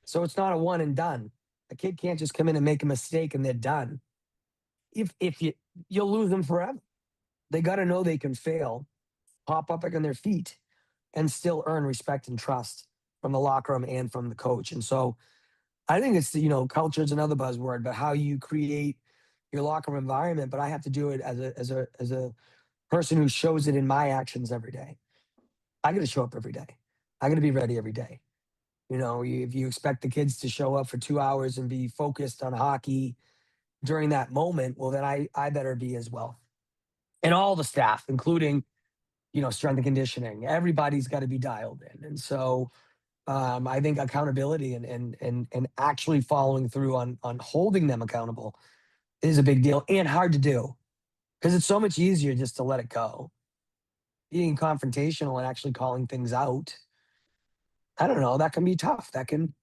So it's not a one and done. A kid can't just come in and make a mistake and they're done. If you'll lose them forever. They got to know they can fail, pop up back on their feet, and still earn respect and trust from the locker room and from the coach. And so I think it's culture is another buzzword, but how you create your locker room environment. But I have to do it as a person who shows it in my actions every day. I got to show up every day. I got to be ready every day. If you expect the kids to show up for 2 hours and be focused on hockey during that moment, well, then I better be as well. And all the staff, including strength and conditioning, everybody's got to be dialed in. And so I think accountability and actually following through on holding them accountable is a big deal and hard to do because it's so much easier just to let it go. Being confrontational and actually calling things out, I don't know, that can be tough. That can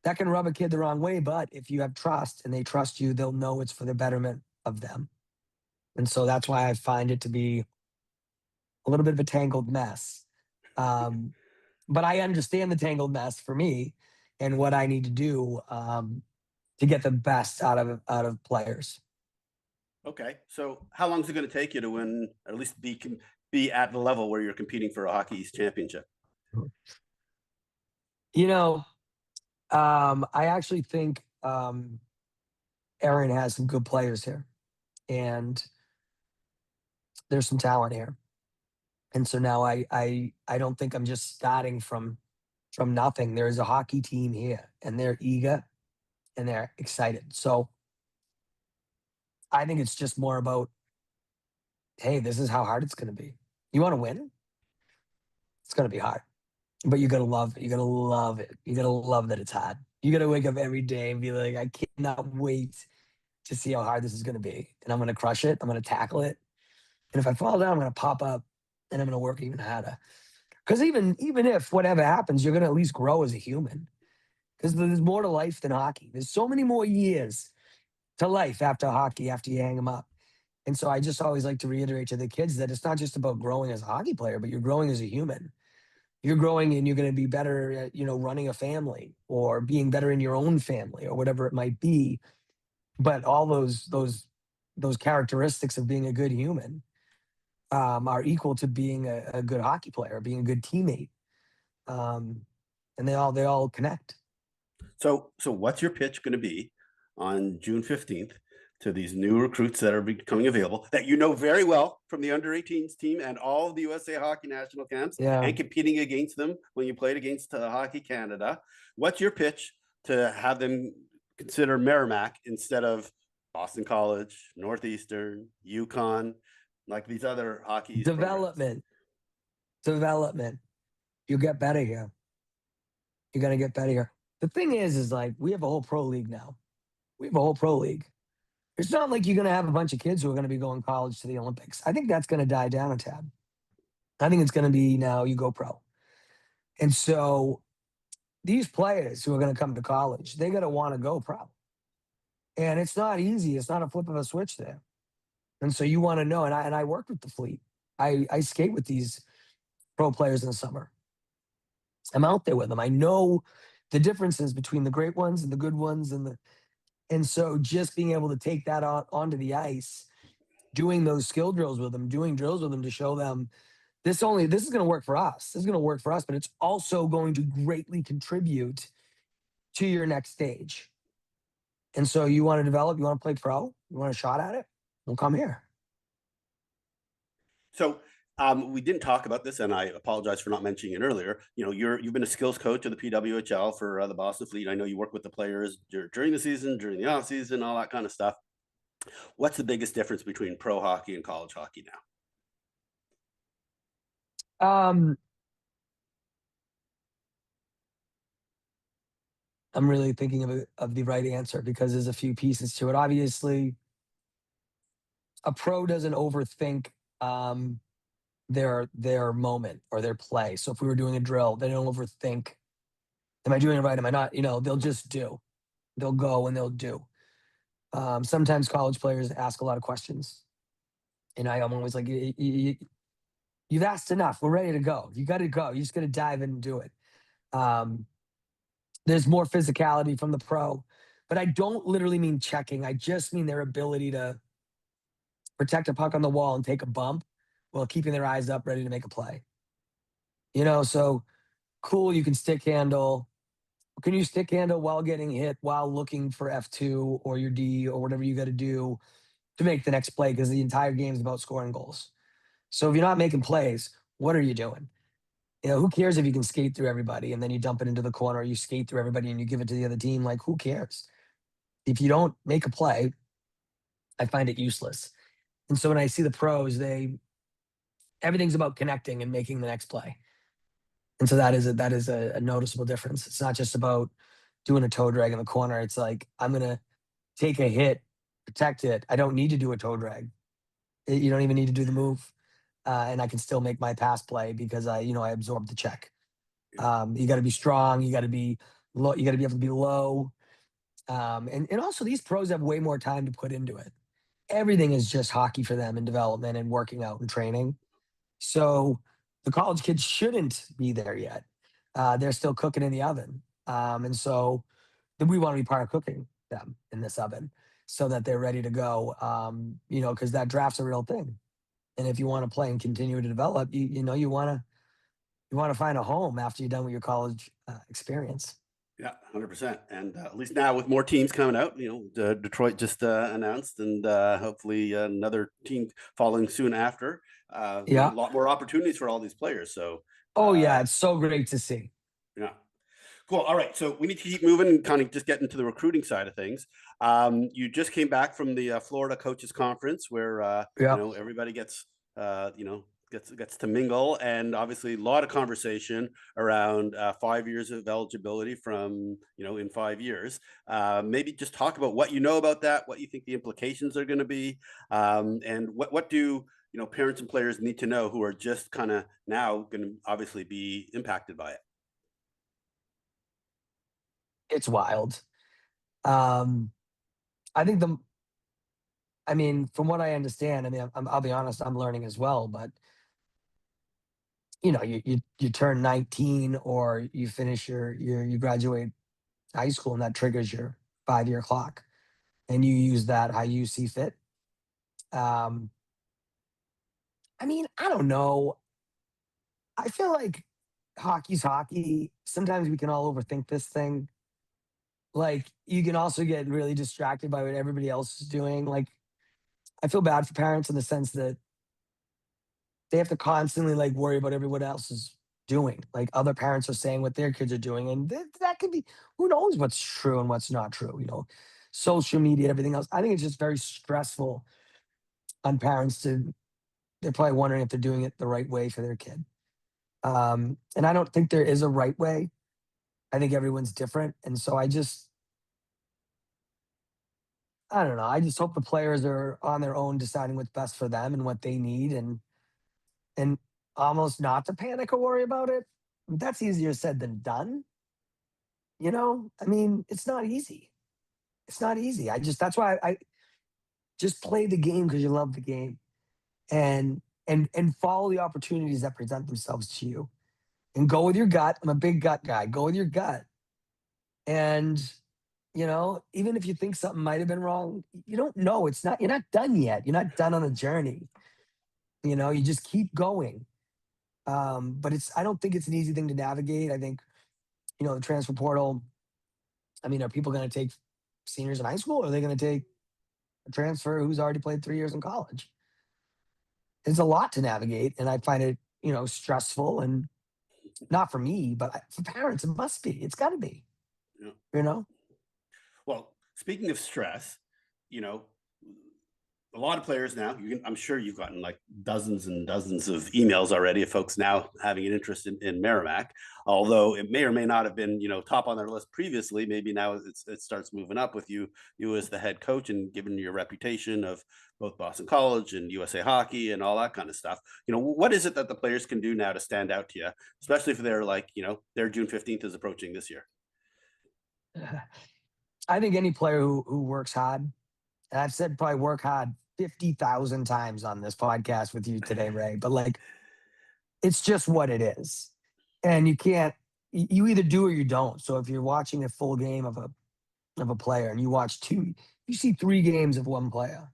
rub a kid the wrong way. But if you have trust and they trust you, they'll know it's for the betterment of them. And so that's why I find it to be a little bit of a tangled mess. Um, but I understand the tangled mess for me and what I need to do to get the best out of players. Okay, so how long is it going to take you to win, or at least be at the level where you're competing for a Hockey East championship? You know, I actually think Aaron has some good players here, and there's some talent here. And so now I don't think I'm just starting from nothing. There is a hockey team here, and they're eager and they're excited. So I think it's just more about, hey, this is how hard it's going to be. You want to win? It's going to be hard, but you're going to love it. You're going to love it. You're going to love that it's hard. You're going to wake up every day and be like, I cannot wait to see how hard this is going to be. And I'm going to crush it. I'm going to tackle it. And if I fall down, I'm going to pop up and I'm going to work even harder. Because even if whatever happens, you're going to at least grow as a human. Because there's more to life than hockey. There's so many more years to life after hockey, after you hang them up. And so I just always like to reiterate to the kids that it's not just about growing as a hockey player, but you're growing as a human. You're growing and you're going to be better at, running a family or being better in your own family or whatever it might be. But all those characteristics of being a good human are equal to being a good hockey player, being a good teammate. Um, and they all connect. So what's your pitch going to be on June 15th to these new recruits that are becoming available that you know very well from the under 18s team and all of the USA Hockey National Camps Yeah. and competing against them when you played against Hockey Canada? What's your pitch to have them consider Merrimack instead of Boston College, Northeastern, UConn, like these other hockey Development. Development. You get better here. You're gonna get better here. The thing is like we have a whole pro league now. We have a whole pro league. It's not like you're gonna have a bunch of kids who are gonna be going college to the Olympics. I think that's gonna die down a tad. I think it's gonna be now you go pro. And so these players who are gonna come to college, they gotta want to go pro. And it's not easy. It's not a flip of a switch there. And so you want to know, and I work with the fleet. I skate with these pro players in the summer. I'm out there with them. I know the differences between the great ones and the good ones, and so just being able to take that onto the ice, doing those skill drills with them, doing drills with them to show them this is going to work for us. This is going to work for us, but it's also going to greatly contribute to your next stage. And so you want to develop, you want to play pro, you want a shot at it, well, come here. So we didn't talk about this, and I apologize for not mentioning it earlier. You've been a skills coach of the PWHL for the Boston Fleet. I know you work with the players during the season, during the off season, all that kind of stuff. What's the biggest difference between pro hockey and college hockey now? I'm really thinking of the right answer because there's a few pieces to it. Obviously, a pro doesn't overthink their moment or their play. So if we were doing a drill, they don't overthink. Am I doing it right? Am I not? They'll just do. They'll go and they'll do. Sometimes college players ask a lot of questions, and I'm always like, you've asked enough. We're ready to go. You got to go. You just got to dive in and do it. There's more physicality from the pro, but I don't literally mean checking. I just mean their ability to protect a puck on the wall and take a bump while keeping their eyes up, ready to make a play. So cool. You can stick handle. Can you stick handle while getting hit, while looking for F2 or your D or whatever you got to do to make the next play? Because the entire game is about scoring goals. So if you're not making plays, what are you doing? Who cares if you can skate through everybody and then you dump it into the corner, or you skate through everybody and you give it to the other team? Like, who cares? If you don't make a play, I find it useless. And so when I see the pros, everything's about connecting and making the next play. And so that is a noticeable difference. It's not just about doing a toe drag in the corner. It's like, I'm going to take a hit, protect it. I don't need to do a toe drag. You don't even need to do the move. And I can still make my pass play because I absorbed the check. You got to be strong. You got to be low. You got to be able to be low. And also these pros have way more time to put into it. Everything is just hockey for them in development and working out and training. So the college kids shouldn't be there yet. They're still cooking in the oven. And so we want to be part of cooking them in this oven so that they're ready to go, because that draft's a real thing. And if you want to play and continue to develop, you want to find a home after you're done with your college experience. Yeah, 100%. And at least now with more teams coming out, Detroit just announced, and hopefully another team following soon after. Yeah. A lot more opportunities for all these players. So, oh yeah, it's so great to see. Yeah. Cool. All right. So we need to keep moving and kind of just get into the recruiting side of things. You just came back from the Florida Coaches Conference where, Yeah. everybody gets, gets to mingle, and obviously a lot of conversation around 5 years of eligibility from in 5 years. Maybe just talk about what you know about that, what you think the implications are going to be, and what do parents and players need to know who are just kind of now going to obviously be impacted by it. It's wild. Um, I think I mean, from what I understand, I mean, I'll be honest, I'm learning as well, but you turn 19 or you finish you graduate high school and that triggers your 5-year clock and you use that how you see fit. Um, I mean, I don't know. I feel like hockey's hockey. Sometimes we can all overthink this thing. Like, you can also get really distracted by what everybody else is doing. Like, I feel bad for parents in the sense that they have to constantly like worry about everyone else is doing. Like other parents are saying what their kids are doing, and that could be who knows what's true and what's not true. Social media, everything else. I think it's just very stressful on parents to. They're probably wondering if they're doing it the right way for their kid. And I don't think there is a right way. I think everyone's different, and so I don't know. I just hope the players are on their own deciding what's best for them and what they need, and almost not to panic or worry about it. That's easier said than done. I mean, it's not easy. It's not easy. That's why I just play the game because you love the game and follow the opportunities that present themselves to you and go with your gut. I'm a big gut guy. Go with your gut. And, even if you think something might have been wrong, you don't know. You're not done yet. You're not done on the journey. You just keep going. But I don't think it's an easy thing to navigate. I think, the transfer portal. I mean, are people going to take seniors in high school, or are they going to take a transfer who's already played 3 years in college? It's a lot to navigate, and I find it, stressful, and not for me, but for parents, it must be. It's got to be. Yeah. You know. Well, speaking of stress, you know, a lot of players now, I'm sure you've gotten like dozens and dozens of emails already of folks now having an interest in Merrimack, although it may or may not have been, top on their list previously. Maybe now it starts moving up with you as the head coach, and given your reputation of both Boston College and USA Hockey and all that kind of stuff. What is it that the players can do now to stand out to you, especially if they're like, their June 15th is approaching this year? I think any player who works hard, and I've said probably work hard 50,000 times on this podcast with you today, Ray, but like, it's just what it is. And you either do or you don't. So if you're watching a full game of a player and you see 3 games of one player,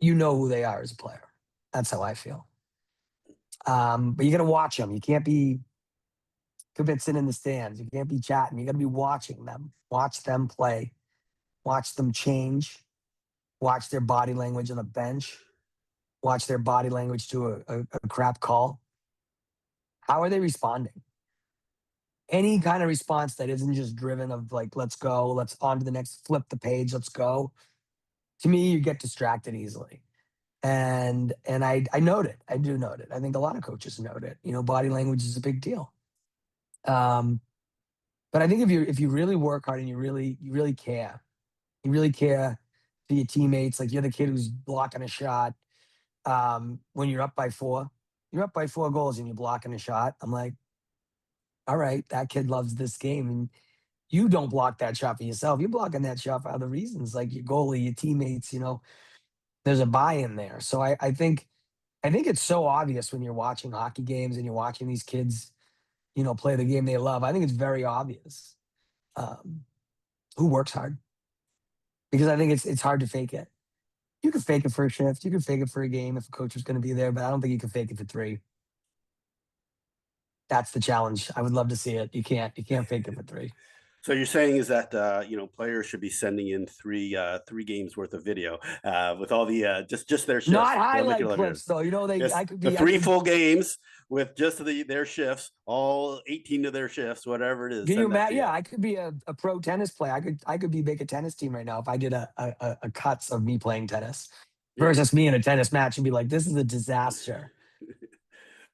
you know who they are as a player. That's how I feel. But you got to watch them. You can't be convincing in the stands. You can't be chatting. You got to be watching them. Watch them play. Watch them change. Watch their body language on the bench. Watch their body language to a crap call. How are they responding? Any kind of response that isn't just driven of like, let's go, let's on to the next, flip the page, let's go. To me, you get distracted easily. And I note it. I do note it. I think a lot of coaches note it. Body language is a big deal. But I think if you really work hard and you really care, for your teammates, like you're the kid who's blocking a shot. When you're up by 4 goals and you're blocking a shot. I'm like, all right, that kid loves this game. And you don't block that shot for yourself. You're blocking that shot for other reasons, like your goalie, your teammates, there's a buy-in there. So I think it's so obvious when you're watching hockey games and you're watching these kids, play the game they love. I think it's very obvious who works hard, because I think it's hard to fake it. You can fake it for a shift. You can fake it for a game if a coach was going to be there, but I don't think you can fake it for 3. That's the challenge. I would love to see it. You can't fake it for 3. So you're saying is that players should be sending in three games worth of video with all the just their shifts, not highlight clips though. I could be the 3 full games with just their shifts, all 18 of their shifts, whatever it is. Can you imagine? Yeah, I could be a pro tennis player. I could be make a tennis team right now if I did a cuts of me playing tennis versus me in a tennis match and be like, this is a disaster.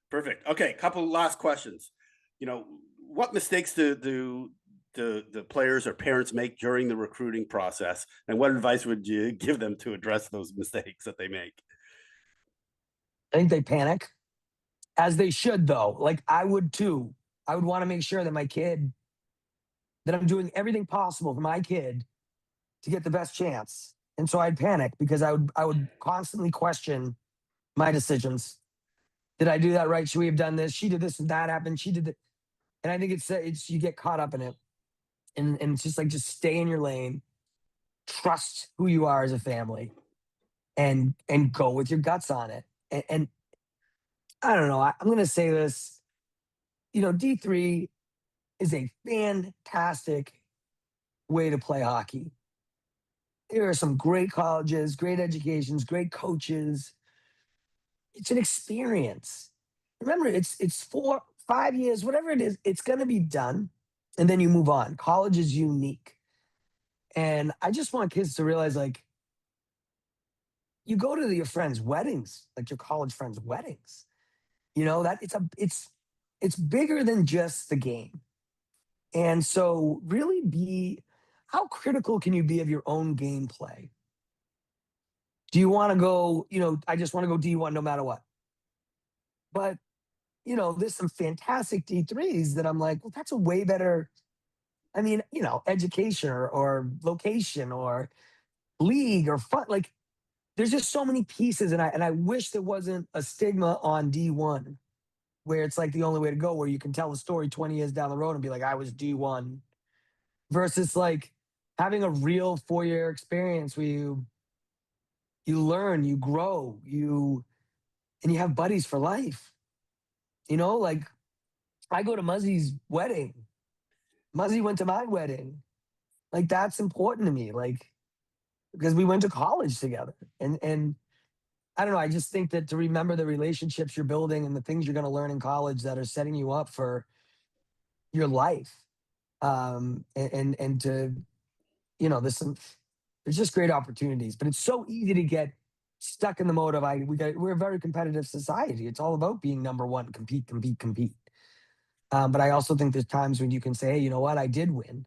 Perfect. Okay, couple last questions. What mistakes do the players or parents make during the recruiting process, and what advice would you give them to address those mistakes that they make? I think they panic, as they should, though. Like I would too. I would want to make sure that that I'm doing everything possible for my kid to get the best chance. And so I'd panic because I would constantly question my decisions. Did I do that right? Should we have done this? She did this and that happened. She did it. And I think it's you get caught up in it. And it's just like just stay in your lane, trust who you are as a family, and go with your guts on it. And I don't know. I'm gonna say this. D3 is a fantastic way to play hockey. There are some great colleges, great educations, great coaches. It's an experience. Remember, it's 4, 5 years, whatever it is, it's gonna be done, and then you move on. College is unique. And I just want kids to realize, like, you go to your friends' weddings, like your college friends' weddings. That it's bigger than just the game. And so really be how critical can you be of your own gameplay? Do you want to go, I just want to go D1 no matter what. But, there's some fantastic D3s that I'm like, well, that's a way better, I mean, education or location or league or fun. Like there's just so many pieces. And I wish there wasn't a stigma on D1 where it's like the only way to go, where you can tell a story 20 years down the road and be like, I was D1 versus like having a real 4 year experience where you learn, you grow, and you have buddies for life. Like I go to Muzzy's wedding. Muzzy went to my wedding. Like that's important to me. Like because we went to college together. And I don't know, I just think that to remember the relationships you're building and the things you're going to learn in college that are setting you up for your life. And to, there's just great opportunities, but it's so easy to get stuck in the mode of we're a very competitive society. It's all about being number one, compete, compete, compete. But I also think there's times when you can say, hey, you know what? I did win.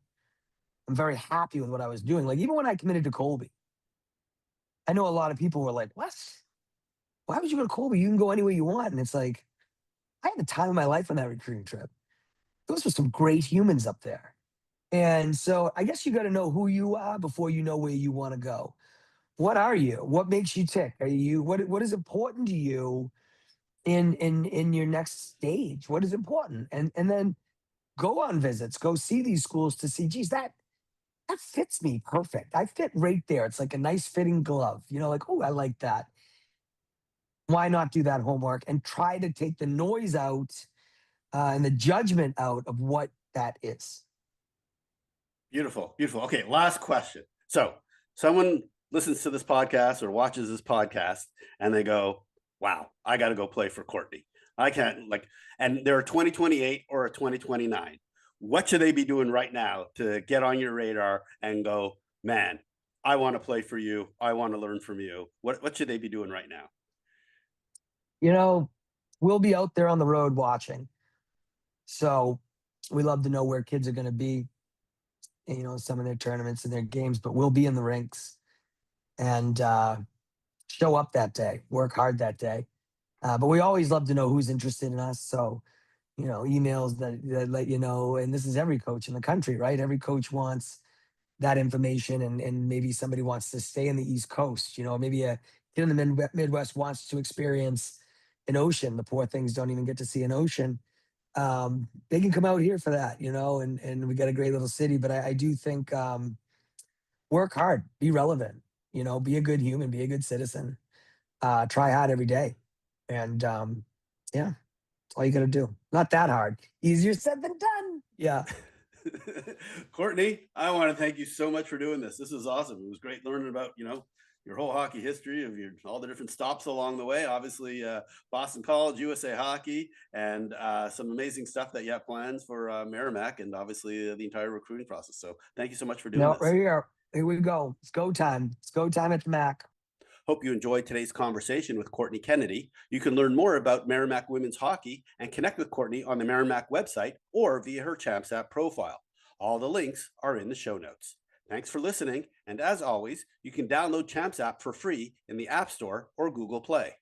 I'm very happy with what I was doing. Like even when I committed to Colby, I know a lot of people were like, what? Why would you go to Colby? You can go anywhere you want. And it's like, I had the time of my life on that recruiting trip. Those were some great humans up there. And so I guess you got to know who you are before you know where you want to go. What are you? What makes you tick? Are you what is important to you in your next stage? What is important? And then go on visits, go see these schools to see, geez, that fits me perfect. I fit right there. It's like a nice fitting glove, like, oh, I like that. Why not do that homework and try to take the noise out and the judgment out of what that is? Beautiful, beautiful. Okay, last question. So someone listens to this podcast or watches this podcast and they go, wow, I got to go play for Courtney. I can't and they're a 2028 or a 2029. What should they be doing right now to get on your radar and go, man, I want to play for you. I want to learn from you. What should they be doing right now? We'll be out there on the road watching. So we love to know where kids are going to be, some of their tournaments and their games, but we'll be in the rinks and show up that day, work hard that day. But we always love to know who's interested in us. So, emails that let you know, and this is every coach in the country, right? Every coach wants that information, and maybe somebody wants to stay in the East Coast, maybe a kid in the Midwest wants to experience an ocean. The poor things don't even get to see an ocean. They can come out here for that, and we got a great little city. But I do think work hard, be relevant, be a good human, be a good citizen, try hard every day. And yeah, that's all you got to do. Not that hard. Easier said than done. Yeah. Courtney, I want to thank you so much for doing this. This is awesome. It was great learning about, your whole hockey history of all the different stops along the way. Obviously, Boston College, USA Hockey, and some amazing stuff that you have plans for Merrimack, and obviously the entire recruiting process. So thank you so much for doing No, this. right here. Here we go. It's go time. It's go time at the Mac. Hope you enjoyed today's conversation with Courtney Kennedy. You can learn more about Merrimack women's hockey and connect with Courtney on the Merrimack website or via her Champs app profile. All the links are in the show notes. Thanks for listening, and as always, you can download Champs app for free in the App Store or Google Play.